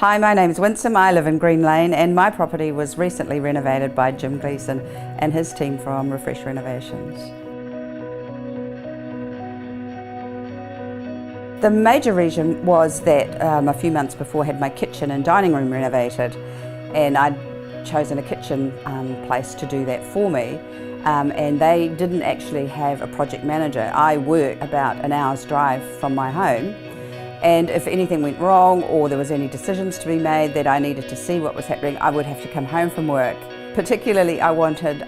Hi, my name is Winsome. I live in Greenlane and my property was recently renovated by Jim Gleeson and his team from Refresh Renovations. The major reason was that a few months before I had my kitchen and dining room renovated, and I'd chosen a kitchen place to do that for me, and they didn't actually have a project manager. I work about an hour's drive from my home, and if anything went wrong or there was any decisions to be made that I needed to see what was happening, I would have to come home from work. Particularly I wanted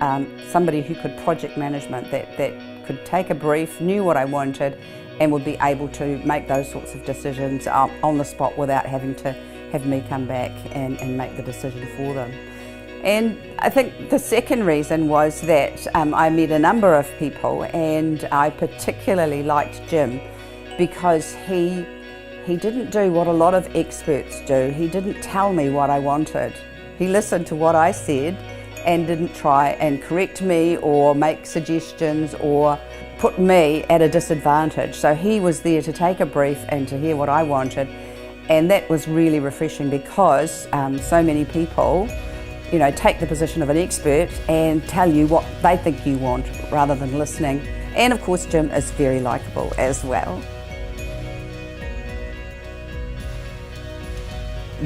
somebody who could project management, that could take a brief, knew what I wanted and would be able to make those sorts of decisions on the spot without having to have me come back and make the decision for them. And I think the second reason was that I met a number of people, and I particularly liked Jim because he didn't do what a lot of experts do. He didn't tell me what I wanted. He listened to what I said and didn't try and correct me or make suggestions or put me at a disadvantage. So he was there to take a brief and to hear what I wanted, and that was really refreshing because so many people, you know, take the position of an expert and tell you what they think you want rather than listening. And of course Jim is very likeable as well.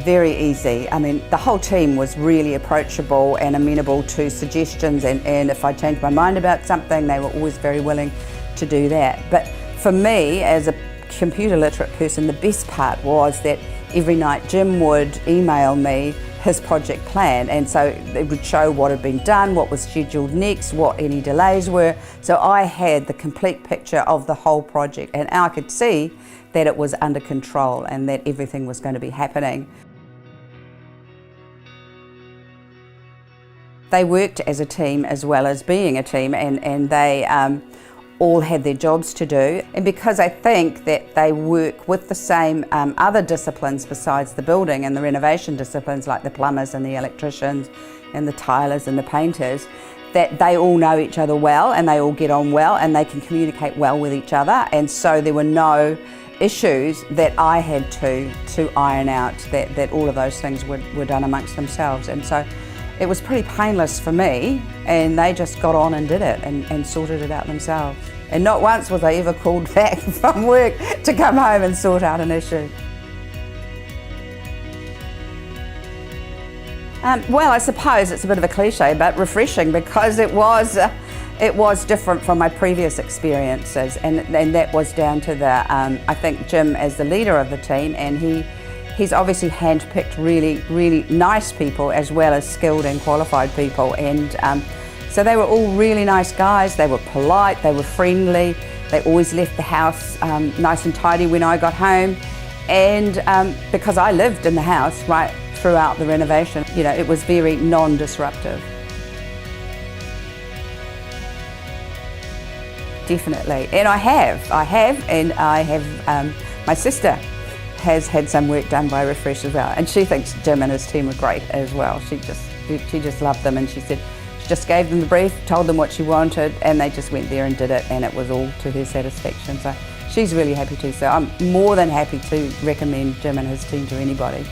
Very easy. I mean, the whole team was really approachable and amenable to suggestions, and if I changed my mind about something, they were always very willing to do that. But for me, as a computer literate person, the best part was that every night Jim would email me his project plan, and so it would show what had been done, what was scheduled next, what any delays were. So I had the complete picture of the whole project, and I could see that it was under control and that everything was going to be happening. They worked as a team as well as being a team, and they all had their jobs to do. And because I think that they work with the same other disciplines besides the building and the renovation disciplines, like the plumbers and the electricians and the tilers and the painters, that they all know each other well and they all get on well and they can communicate well with each other. And so there were no issues that I had to iron out, that all of those things were done amongst themselves. And so it was pretty painless for me, and they just got on and did it and sorted it out themselves. And not once was I ever called back from work to come home and sort out an issue. Well, I suppose it's a bit of a cliche, but refreshing, because it was different from my previous experiences, and that was down to I think Jim as the leader of the team, and he's obviously handpicked really nice people as well as skilled and qualified people, and so they were all really nice guys. They were polite, they were friendly, they always left the house nice and tidy when I got home, and because I lived in the house right throughout the renovation, you know, it was very non-disruptive. Definitely, and I have, my sister has had some work done by Refresh as well, and she thinks Jim and his team were great as well. She just loved them, and she said she just gave them the brief, told them what she wanted, and they just went there and did it, and it was all to her satisfaction. So she's really happy too. So I'm more than happy to recommend Jim and his team to anybody.